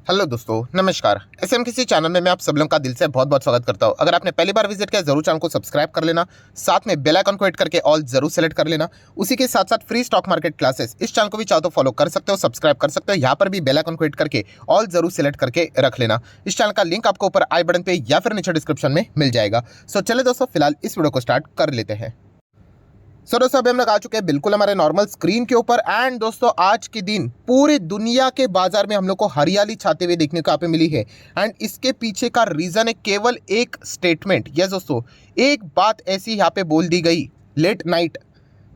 Hello दोस्तों, नमस्कार। SMKC channel में मैं आप सब लोगों का दिल से बहुत बहुत स्वागत करता हूं। अगर आपने पहली बार विजिट किया जरूर चैनल को सब्सक्राइब कर लेना, साथ में बेल आइकन को हिट करके ऑल जरूर सेलेक्ट कर लेना। उसी के साथ साथ फ्री स्टॉक मार्केट क्लासेस इस चैनल को भी चाहो तो फॉलो कर सकते हो, सब्सक्राइब कर सकते हो। यहाँ पर भी बेल आइकन को हिट करके ऑल जरूर सेलेक्ट करके रख लेना। इस चैनल का लिंक आपको ऊपर आई बटन पे या फिर नीचे डिस्क्रिप्शन में मिल जाएगा। सो चले दोस्तों, फिलहाल इस वीडियो को स्टार्ट कर लेते हैं। सो दोस्तों, अभी हम लोग आ चुके हैं बिल्कुल हमारे नॉर्मल स्क्रीन के ऊपर। एंड दोस्तों, आज के दिन पूरी दुनिया के बाजार में हम लोग को हरियाली छाते हुए देखने को यहाँ पे मिली है। एंड इसके पीछे का रीजन है केवल एक स्टेटमेंट। यस दोस्तों, एक बात ऐसी यहाँ पे बोल दी गई लेट नाइट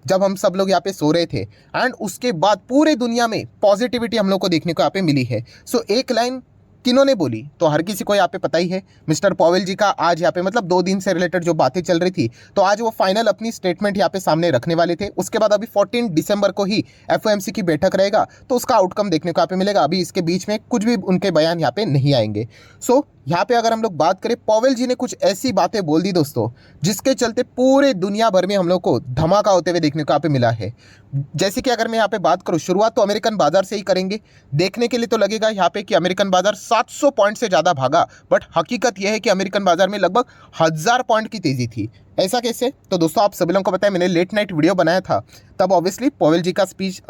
जब हम सब लोग यहाँ पे सो रहे थे, एंड उसके बाद पूरे दुनिया में पॉजिटिविटी हम लोग को देखने को यहाँ पे मिली है। सो एक लाइन किन्होंने बोली तो हर किसी को यहाँ पे पता ही है, मिस्टर पॉवेल जी का। आज यहाँ पे मतलब 2 दिन से रिलेटेड जो बातें चल रही थी, तो आज वो फाइनल अपनी स्टेटमेंट यहाँ पे सामने रखने वाले थे। उसके बाद अभी 14 दिसंबर को ही एफओएमसी की बैठक रहेगा, तो उसका आउटकम देखने को यहाँ पे मिलेगा। अभी इसके बीच में कुछ भी उनके बयान यहाँ पे नहीं आएंगे। सो यहाँ पे अगर हम लोग बात करें, पॉवेल जी ने कुछ ऐसी बातें बोल दी दोस्तों, जिसके चलते पूरे दुनिया भर में हम लोग को धमाका होते हुए देखने को यहाँ पे मिला है। जैसे कि अगर मैं यहाँ पे बात करूँ, शुरुआत तो अमेरिकन बाजार से ही करेंगे। देखने के लिए तो लगेगा यहाँ पे कि अमेरिकन बाजार 700 पॉइंट से ज़्यादा भागा, बट हकीकत यह है कि अमेरिकन बाजार में लगभग 1000 पॉइंट की तेजी थी। ऐसा कैसे? तो दोस्तों, आप सभी लोगों को पता है, मैंने लेट नाइट वीडियो बनाया था, तब ऑब्वियसली पॉवेल जी का स्पीच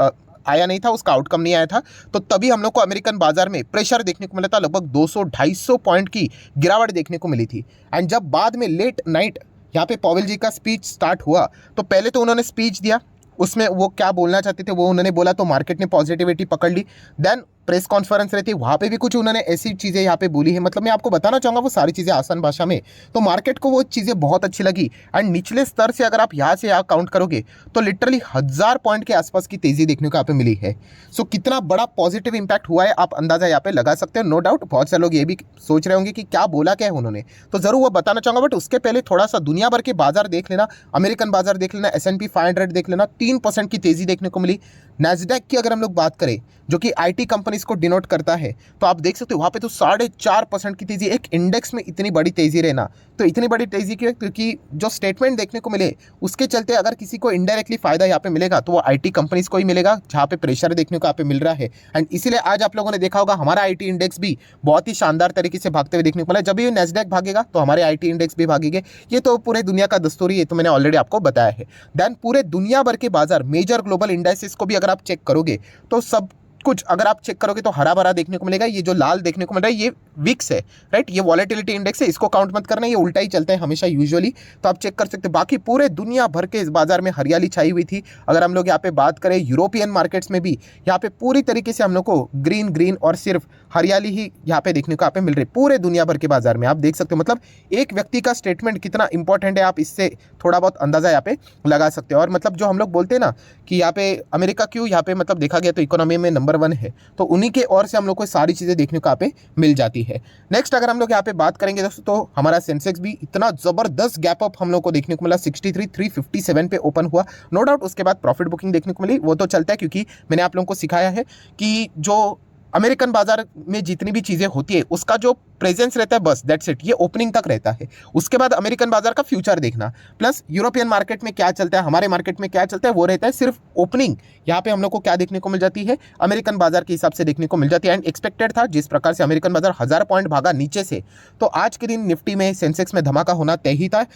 आया नहीं था, उसका आउटकम नहीं आया था। तो तभी हम लोग को अमेरिकन बाजार में प्रेशर देखने को मिला था, लगभग 200-250 पॉइंट की गिरावट देखने को मिली थी। एंड जब बाद में लेट नाइट यहाँ पे पॉवेल जी का स्पीच स्टार्ट हुआ, तो पहले तो उन्होंने स्पीच दिया, उसमें वो क्या बोलना चाहते थे वो उन्होंने बोला, तो मार्केट ने पॉजिटिविटी पकड़ ली। देन प्रेस कॉन्फ्रेंस रहती, वहाँ पे भी कुछ उन्होंने ऐसी चीज़ें यहाँ पे बोली है, मतलब मैं आपको बताना चाहूँगा वो सारी चीज़ें आसान भाषा में। तो मार्केट को वो चीज़ें बहुत अच्छी लगी। एंड निचले स्तर से अगर आप यहाँ से यहाँ काउंट करोगे तो लिटरली 1000 पॉइंट के आसपास की तेज़ी देखने को यहाँ पे मिली है। सो कितना बड़ा पॉजिटिव इंपैक्ट हुआ है आप अंदाज़ा यहाँ पे लगा सकते हो। नो डाउट बहुत से लोग ये भी सोच रहे होंगे कि क्या बोला क्या है उन्होंने, तो ज़रूर वो बताना चाहूँगा। बट उसके पहले थोड़ा सा दुनिया भर के बाजार देख लेना, अमेरिकन बाजार देख लेना, S&P 500 देख लेना, 3% की तेज़ी देखने को मिली। नैस्डैक की अगर हम लोग बात करें, जो कि आईटी कंपनीज को डिनोट करता है, तो आप देख सकते हो वहाँ पे तो 4.5% की तेजी। एक इंडेक्स में इतनी बड़ी तेजी रहना, तो इतनी बड़ी तेजी क्यों? क्योंकि जो स्टेटमेंट देखने को मिले उसके चलते अगर किसी को इनडायरेक्टली फायदा यहाँ पे मिलेगा तो वो आईटी कंपनीज को ही मिलेगा, जहाँ पे प्रेशर देखने को यहाँ पे मिल रहा है। एंड इसीलिए आज आप लोगों ने देखा होगा हमारा आईटी इंडेक्स भी बहुत ही शानदार तरीके से भागते हुए देखने को मिला। जब भी नैस्डैक भागेगा तो हमारे आईटी इंडेक्स भी भागेंगे। ये तो पूरे दुनिया का दस्तूर ही है, तो मैंने ऑलरेडी आपको बताया है। देन पूरे दुनिया भर के बाजार, मेजर ग्लोबल इंडेक्सेस को भी अगर आप चेक करोगे तो सब कुछ अगर आप चेक करोगे तो हरा भरा देखने को मिलेगा। ये जो लाल देखने को मिल रहा है ये विक्स है, राइट? ये वॉलेटिलिटी इंडेक्स है, इसको काउंट मत करना, ये उल्टा ही चलता है हमेशा यूजुअली। तो आप चेक कर सकते हैं। बाकी पूरे दुनिया भर के इस बाजार में हरियाली छाई हुई थी। अगर हम लोग यहाँ पे बात करें यूरोपियन मार्केट्स में भी, यहाँ पे पूरी तरीके से हम लोग को ग्रीन ग्रीन और सिर्फ हरियाली ही यहाँ पे देखने को यहाँ पे मिल रही है पूरे दुनिया भर के बाजार में। आप देख सकते हो मतलब एक व्यक्ति का स्टेटमेंट कितना इंपॉर्टेंट है, आप इससे थोड़ा बहुत अंदाजा यहाँ पे लगा सकते हो। और मतलब जो हम लोग बोलते हैं ना कि यहाँ पे अमेरिका क्यों यहाँ पे मतलब देखा गया तो इकोनॉमी में नंबर 1 है, तो उन्हीं के ओर से हम लोग को सारी चीज़ें देखने को यहाँ पे मिल जाती है। नेक्स्ट अगर हम लोग यहाँ पे बात करेंगे दोस्तों, तो हमारा सेंसेक्स भी इतना ज़बरदस्त गैप अप हम लोग को देखने को मिला, 63,357 पे ओपन हुआ। नो डाउट उसके बाद प्रॉफिट बुकिंग देखने को मिली, वो तो चलता है क्योंकि मैंने आप लोगों को सिखाया है कि जो अमेरिकन बाजार में जितनी भी चीज़ें होती है उसका जो प्रेजेंस रहता है बस दैट्स इट, ये ओपनिंग तक रहता है। उसके बाद अमेरिकन बाजार का फ्यूचर देखना, प्लस यूरोपियन मार्केट में क्या चलता है, हमारे मार्केट में क्या चलता है, वो रहता है सिर्फ ओपनिंग। यहाँ पे हम लोग को क्या देखने को मिल जाती है, अमेरिकन बाजार के हिसाब से देखने को मिल जाती है। एंड एक्सपेक्टेड था जिस प्रकार से अमेरिकन बाजार 1000 पॉइंट भागा नीचे से, तो आज के दिन निफ्टी में, सेंसेक्स में धमाका होना तय ही था।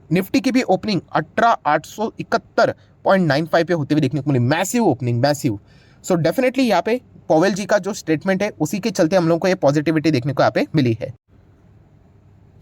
निफ्टी की भी ओपनिंग 18,871.95 पे होते हुए देखने को मिली। Massive opening, massive. So definitely यहाँ पे पॉवेल जी का जो स्टेटमेंट है उसी के चलते हम लोग को ये पॉजिटिविटी देखने को यहाँ पे मिली है।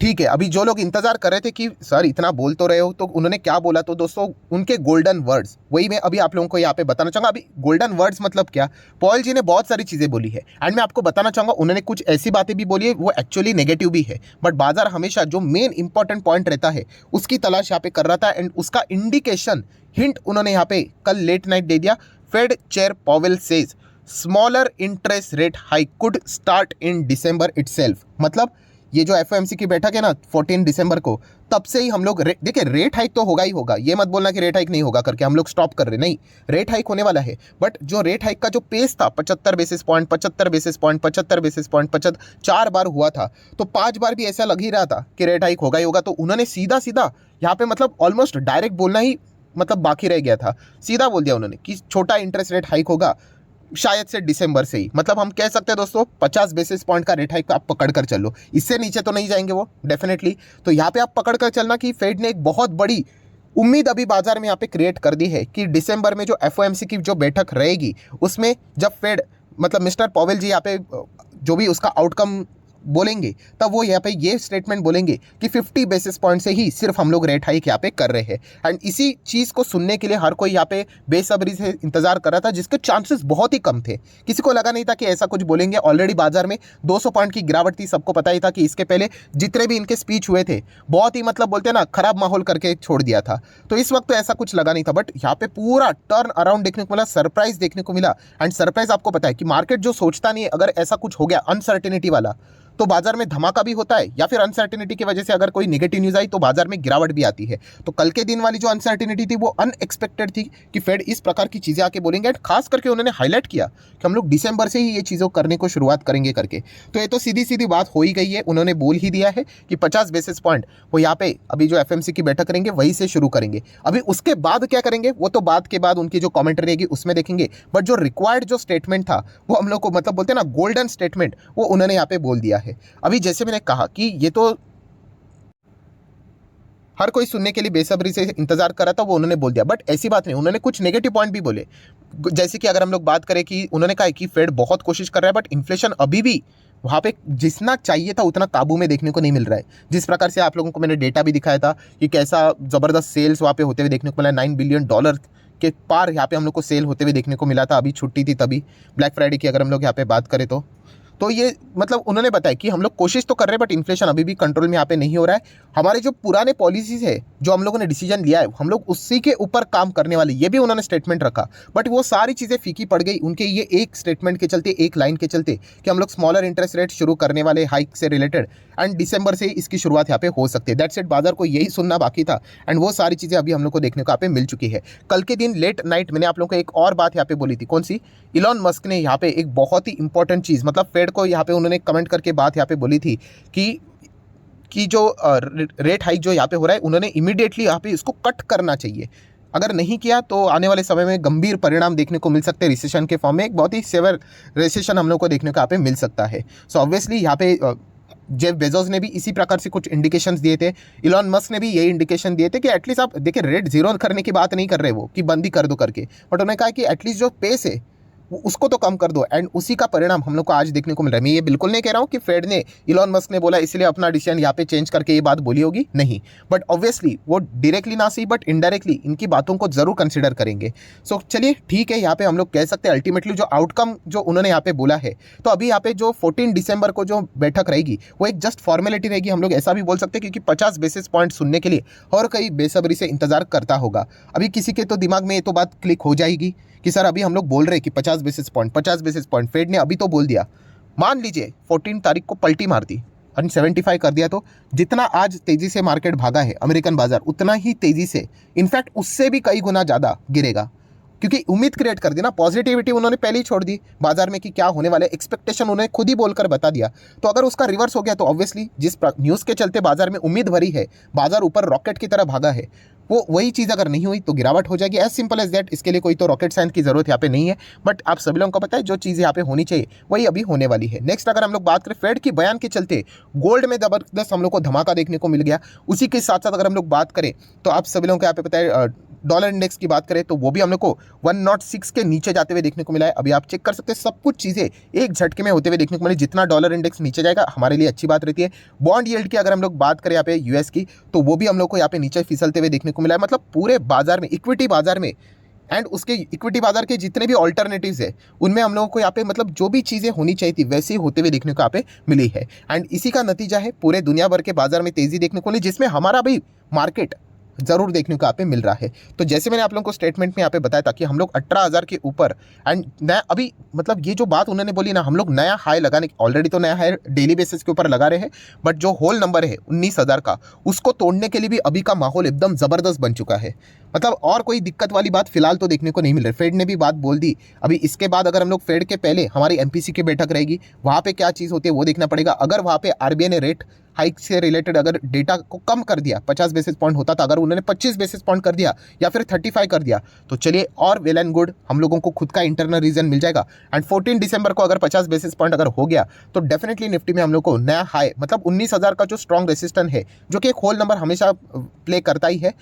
ठीक है, अभी जो लोग इंतजार कर रहे थे कि सर इतना बोल तो रहे हो तो उन्होंने क्या बोला, तो दोस्तों उनके गोल्डन वर्ड्स वही मैं अभी आप लोगों को यहाँ पे बताना चाहूँगा। अभी गोल्डन वर्ड्स मतलब क्या, पॉल जी ने बहुत सारी चीज़ें बोली है एंड मैं आपको बताना चाहूँगा उन्होंने कुछ ऐसी बातें भी बोली है वो एक्चुअली नेगेटिव भी है, बट बाजार हमेशा जो मेन इंपॉर्टेंट पॉइंट रहता है उसकी तलाश यहाँ पे कर रहा था। एंड उसका इंडिकेशन हिंट उन्होंने यहाँ पे कल लेट नाइट दे दिया। Fed chair Powell says smaller interest rate hike could start in December itself. मतलब ये जो एफओएमसी की बैठक है ना 14 दिसंबर को, तब से ही हम लोग देखिए रेट हाइक तो होगा ही होगा, ये मत बोलना कि रेट हाइक नहीं होगा करके हम लोग स्टॉप कर रहे, नहीं, रेट हाइक होने वाला है। बट जो रेट हाइक का जो पेस था 75 basis point 75 basis point 75 basis point 75 4 बार हुआ था, तो 5 बार भी ऐसा लग ही रहा था कि रेट हाइक होगा ही होगा। तो उन्होंने सीधा सीधा यहाँ पे मतलब ऑलमोस्ट डायरेक्ट बोलना ही मतलब बाकी रह गया था, सीधा बोल दिया उन्होंने कि छोटा इंटरेस्ट रेट हाइक होगा। शायद से दिसंबर से ही, मतलब हम कह सकते हैं दोस्तों 50 बेसिस पॉइंट का रेट हाइक आप पकड़ कर चलो, इससे नीचे तो नहीं जाएंगे वो डेफिनेटली। तो यहाँ पे आप पकड़ कर चलना कि फेड ने एक बहुत बड़ी उम्मीद अभी बाजार में यहाँ पे क्रिएट कर दी है कि दिसंबर में जो एफओएमसी की जो बैठक रहेगी उसमें जब फेड मतलब मिस्टर पॉवेल जी यहाँ पे जो भी उसका आउटकम बोलेंगे तब वो यहाँ पे ये स्टेटमेंट बोलेंगे कि 50 बेसिस पॉइंट से ही सिर्फ हम लोग रेट हाइक यहाँ पे कर रहे हैं। एंड इसी चीज़ को सुनने के लिए हर कोई यहाँ पे बेसब्री से इंतजार कर रहा था, जिसके चांसेस बहुत ही कम थे। किसी को लगा नहीं था कि ऐसा कुछ बोलेंगे। ऑलरेडी बाजार में 200 पॉइंट की गिरावट थी, सबको पता ही था कि इसके पहले जितने भी इनके स्पीच हुए थे बहुत ही मतलब बोलते हैं ना खराब माहौल करके छोड़ दिया था। तो इस वक्त तो ऐसा कुछ लगा नहीं था, बट यहाँ पे पूरा टर्न अराउंड देखने को मिला, सरप्राइज देखने को मिला। एंड सरप्राइज आपको पता है कि मार्केट जो सोचता नहीं है, अगर ऐसा कुछ हो गया अनसर्टेनिटी वाला तो बाजार में धमाका भी होता है, या फिर अनसर्टेनिटी की वजह से अगर कोई नेगेटिव न्यूज़ आई तो बाजार में गिरावट भी आती है। तो कल के दिन वाली जो अनसर्टेनिटी थी वो अनएक्सपेक्टेड थी कि फेड इस प्रकार की चीज़ें आके बोलेंगे। एंड खास करके उन्होंने हाईलाइट किया कि हम लोग दिसंबर से ही ये चीज़ों करने को शुरुआत करेंगे करके। तो ये तो सीधी सीधी बात हो ही गई है, उन्होंने बोल ही दिया है कि 50 बेसिस पॉइंट वो यहाँ पे अभी जो एफएमसी की बैठक करेंगे वहीं से शुरू करेंगे। अभी उसके बाद क्या करेंगे वो तो बाद के बाद उनकी जो कमेंट्री रहेगी उसमें देखेंगे, बट जो रिक्वायर्ड जो स्टेटमेंट था वो हम लोग को मतलब बोलते हैं ना गोल्डन स्टेटमेंट, वो उन्होंने यहाँ पे बोल दिया है। अभी जैसे मैंने कहा कि ये तो हर कोई सुनने के लिए बेसब्री से इंतजार कर रहा था, वो उन्होंने बोल दिया। बट ऐसी बात नहीं, उन्होंने कुछ नेगेटिव पॉइंट भी बोले। जैसे कि अगर हम लोग बात करें कि उन्होंने कहा कि फेड बहुत कोशिश कर रहा है बट इन्फ्लेशन अभी भी वहाँ पे जितना चाहिए था उतना काबू में देखने को नहीं मिल रहा है। जिस प्रकार से आप लोगों को मैंने डेटा भी दिखाया था कि कैसा ज़बरदस्त सेल्स वहाँ पे होते हुए देखने को मिला, $9 बिलियन के पार यहाँ पे हम लोग को सेल होते हुए देखने को मिला था। अभी छुट्टी थी तभी, ब्लैक फ्राइडे की अगर हम लोग यहाँ पे बात करें तो ये मतलब उन्होंने बताया कि हम लोग कोशिश तो कर रहे हैं बट इन्फ्लेशन अभी भी कंट्रोल में यहाँ पे नहीं हो रहा है। हमारे जो पुराने पॉलिसीज है जो हम लोगों ने डिसीजन लिया है हम लोग उसी के ऊपर काम करने वाले, ये भी उन्होंने स्टेटमेंट रखा। बट वो सारी चीज़ें फीकी पड़ गई उनके ये एक स्टेटमेंट के चलते, एक लाइन के चलते कि हम लोग स्मॉलर इंटरेस्ट रेट शुरू करने वाले हाइक से रिलेटेड, एंड दिसंबर से इसकी शुरुआत यहाँ पे हो सकती है। दैट्स इट, बाजार को यही सुनना बाकी था एंड वो सारी चीज़ें अभी हम लोग को देखने को यहाँ पे मिल चुकी है। कल के दिन लेट नाइट मैंने आप लोगों को एक और बात यहाँ पे बोली थी, कौन सी? इलॉन मस्क ने यहाँ पे एक बहुत ही इंपॉर्टेंट चीज़ मतलब फेड को यहाँ पे उन्होंने कमेंट करके बात यहाँ पे बोली थी कि जो रेट हाइक जो यहाँ पे हो रहा है उन्होंने इमीडिएटली यहाँ पे इसको कट करना चाहिए। अगर नहीं किया तो आने वाले समय में गंभीर परिणाम देखने को मिल सकते हैं रिसेशन के फॉर्म में, एक बहुत ही सेवर रिसेशन हम लोग को देखने को यहाँ पे मिल सकता है। सो ऑब्वियसली यहाँ पे जेफ बेजोस ने भी इसी प्रकार से कुछ इंडिकेशंस दिए थे, इलॉन मस्क ने भी यही इंडिकेशन दिए थे कि एटलीस्ट आप देखिए रेट जीरो करने की बात नहीं कर रहे वो कि बंदी कर दो करके, बट उन्होंने कहा कि एटलीस्ट जो पेस है उसको तो कम कर दो। एंड उसी का परिणाम हम लोग को आज देखने को मिल रहा है। मैं ये बिल्कुल नहीं कह रहा हूँ कि फेड ने इलॉन मस्क ने बोला इसलिए अपना डिसीजन यहाँ पे चेंज करके ये बात बोली होगी, नहीं, बट ऑब्वियसली वो डायरेक्टली ना सही बट इनडायरेक्टली इनकी बातों को जरूर कंसिडर करेंगे। सो चलिए ठीक है, यहाँ पे हम लोग कह सकते हैं अल्टीमेटली जो आउटकम जो उन्होंने यहाँ पे बोला है, तो अभी यहाँ पे जो 14 दिसंबर को जो बैठक रहेगी वो एक जस्ट फॉर्मेलिटी रहेगी, हम लोग ऐसा भी बोल सकते हैं, क्योंकि 50 बेसिस पॉइंट सुनने के लिए और कई बेसब्री से इंतजार करता होगा। अभी किसी के तो दिमाग में ये तो बात क्लिक हो जाएगी कि सर अभी हम लोग बोल रहे हैं कि 50 बेसिस पॉइंट फेड ने अभी तो बोल दिया, मान लीजिए 14 तारीख को पलटी मार दी और 75 कर दिया, तो जितना आज तेजी से मार्केट भागा है अमेरिकन बाजार उतना ही तेजी से, इनफैक्ट उससे भी कई गुना ज़्यादा गिरेगा, क्योंकि उम्मीद क्रिएट कर दी ना, पॉजिटिविटी उन्होंने पहले ही छोड़ दी बाजार में कि क्या होने वाला है, एक्सपेक्टेशन उन्होंने खुद ही बोलकर बता दिया। तो अगर उसका रिवर्स हो गया तो ऑब्वियसली जिस न्यूज़ के चलते बाजार में उम्मीद भरी है, बाजार ऊपर रॉकेट की तरह भागा है, वो वही चीज़ अगर नहीं हुई तो गिरावट हो जाएगी, एज सिंपल एज दैट। इसके लिए कोई तो रॉकेट साइंस की जरूरत यहाँ पे नहीं है, बट आप सभी लोगों को पता है जो चीज़ यहाँ पे होनी चाहिए वही अभी होने वाली है। नेक्स्ट अगर हम लोग बात करें फेड की बयान के चलते गोल्ड में जबरदस्त हम लोग को धमाका देखने को मिल गया। उसी के साथ साथ अगर हम लोग बात करें तो आप सभी लोगों को यहाँ पे पता है डॉलर इंडेक्स की बात करें तो वो भी हम लोग को 106 के नीचे जाते हुए देखने को मिला है। अभी आप चेक कर सकते हैं, सब कुछ चीज़ें एक झटके में होते हुए देखने को मिले। जितना डॉलर इंडेक्स नीचे जाएगा हमारे लिए अच्छी बात रहती है। बॉन्ड यील्ड की अगर हम लोग बात करें यहाँ पे यूएस की, तो वो भी हम लोग को यहाँ पे नीचे फिसलते हुए देखने को मिला है। मतलब पूरे बाजार में, इक्विटी बाजार में एंड उसके इक्विटी बाजार के जितने भी ऑल्टरनेटिव्स है उनमें हम लोगों को यहाँ पे मतलब जो भी चीज़ें होनी चाहिए थी वैसे ही होते हुए देखने को यहाँ पे मिली है। एंड इसी का नतीजा है पूरे दुनिया भर के बाजार में तेज़ी देखने को मिली, जिसमें हमारा भी मार्केट जरूर देखने को यहाँ पे मिल रहा है। तो जैसे मैंने आप लोगों को स्टेटमेंट में यहाँ पे बताया था कि हम लोग 18,000 के ऊपर एंड नया, अभी मतलब ये जो बात उन्होंने बोली ना, हम लोग नया हाई लगाने, ऑलरेडी तो नया हाई डेली बेसिस के ऊपर लगा रहे हैं, बट जो होल नंबर है 19,000 का, उसको तोड़ने के लिए भी अभी का माहौल एकदम ज़बरदस्त बन चुका है। मतलब और कोई दिक्कत वाली बात फिलहाल तो देखने को नहीं मिल रही। फेड ने भी बात बोल दी। अभी इसके बाद अगर हम लोग फेड के पहले हमारी एमपीसी की बैठक रहेगी, वहाँ पे क्या चीज़ होती है वो देखना पड़ेगा। अगर वहाँ पे आरबीआई ने रेट हाइक से रिलेटेड अगर डेटा को कम कर दिया, 50 बेसिस पॉइंट होता था, अगर उन्होंने 25 बेसिस पॉइंट कर दिया या फिर 35 कर दिया, तो चलिए और वेल एंड गुड, हम लोगों को खुद का इंटरनल रीजन मिल जाएगा। एंड 14 दिसंबर को अगर 50 बेसिस पॉइंट अगर हो गया तो डेफिनेटली निफ्टी में हम लोग को नया हाई, मतलब 19,000 का जो स्ट्रॉन्ग रेसिस्टेंस है, जो कि एक होल नंबर हमेशा प्ले करता ही है,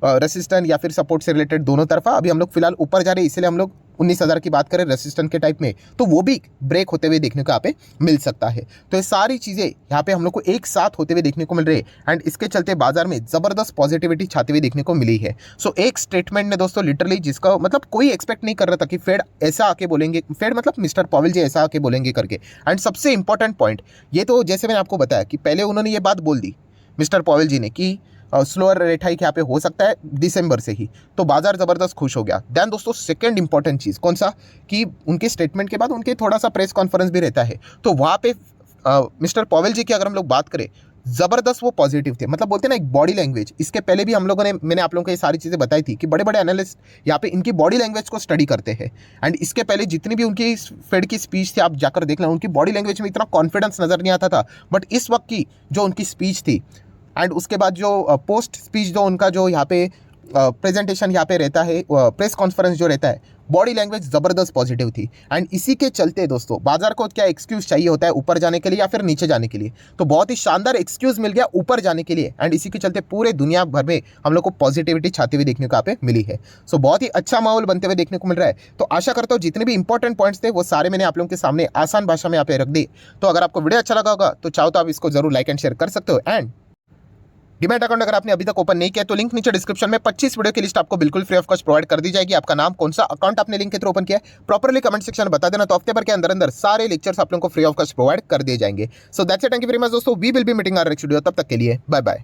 रेसिस्टेंस या फिर सपोर्ट से रिलेटेड दोनों तरफा। अभी हम लोग फिलहाल ऊपर जा रहे हैं, इसलिए हम लोग 19,000 की बात करें रेसिस्टेंस के टाइप में, तो वो भी ब्रेक होते हुए देखने को यहाँ पे मिल सकता है। तो ये सारी चीज़ें यहाँ पे हम लोग को एक साथ होते हुए देखने को मिल रही है एंड इसके चलते बाजार में ज़बरदस्त पॉजिटिविटी छाते हुए देखने को मिली है। सो एक स्टेटमेंट ने दोस्तों लिटरली, जिसका मतलब कोई एक्सपेक्ट नहीं कर रहा था कि फेड ऐसा आके बोलेंगे, फेड मतलब मिस्टर पॉवेल जी ऐसा आके बोलेंगे करके। एंड सबसे इंपॉर्टेंट पॉइंट ये, तो जैसे मैंने आपको बताया कि पहले उन्होंने ये बात बोल दी मिस्टर पॉवेल जी ने कि स्लोअर रेट हाइक यहाँ पे हो सकता है दिसंबर से ही, तो बाजार ज़बरदस्त खुश हो गया। देन दोस्तों सेकंड इंपॉर्टेंट चीज़ कौन सा, कि उनके स्टेटमेंट के बाद उनके थोड़ा सा प्रेस कॉन्फ्रेंस भी रहता है, तो वहाँ पे मिस्टर पॉवेल जी की अगर हम लोग बात करें, ज़बरदस्त वो पॉजिटिव थे। मतलब बोलते हैं ना एक बॉडी लैंग्वेज, इसके पहले भी हम लोगों ने, मैंने आप लोगों को ये सारी चीज़ें बताई थी कि बड़े बड़े एनालिस्ट यहाँ पे इनकी बॉडी लैंग्वेज को स्टडी करते हैं। एंड इसके पहले जितनी भी उनकी फेड की स्पीच थी, आप जाकर देख लें, उनकी बॉडी लैंग्वेज में इतना कॉन्फिडेंस नज़र नहीं आता था। बट इस वक्त की जो उनकी स्पीच थी एंड उसके बाद जो पोस्ट स्पीच जो उनका जो यहाँ पे प्रेजेंटेशन यहाँ पे रहता है, प्रेस कॉन्फ्रेंस जो रहता है, बॉडी लैंग्वेज ज़बरदस्त पॉजिटिव थी। एंड इसी के चलते दोस्तों बाजार को क्या एक्सक्यूज़ चाहिए होता है ऊपर जाने के लिए या फिर नीचे जाने के लिए, तो बहुत ही शानदार एक्सक्यूज़ मिल गया ऊपर जाने के लिए। एंड इसी के चलते पूरे दुनिया भर में हम लोग को पॉजिटिविटी छाते हुए देखने को यहाँ पे मिली है। सो बहुत ही अच्छा माहौल बनते हुए देखने को मिल रहा है। तो आशा करता हूँ जितने भी इंपॉर्टेंट पॉइंट्स थे वो सारे मैंने आप लोगों के सामने आसान भाषा में यहाँ पे रख दी। तो अगर आपको वीडियो अच्छा लगा होगा तो चाहो तो आप इसको जरूर लाइक एंड शेयर कर सकते हो। एंड डीमैट अकाउंट अगर आपने अभी तक ओपन नहीं किया तो लिंक नीचे डिस्क्रिप्शन में 25 वीडियो की लिस्ट आपको बिल्कुल फ्री ऑफ कॉस्ट प्रोवाइड कर दी जाएगी। आपका नाम, कौन सा अकाउंट आपने लिंक के थ्रू ओपन किया है, प्रॉपर्ली कमेंट सेक्शन में बता देना, तो हफ्ते भर के अंदर अंदर सारे लेक्चर्स आप लोगों को फ्री ऑफ कॉस्ट प्रोवाइड कर दिए जाएंगे। So that's it, thank you very much दोस्तों, we will be meeting our next video, तब तक के लिए बाय बाय।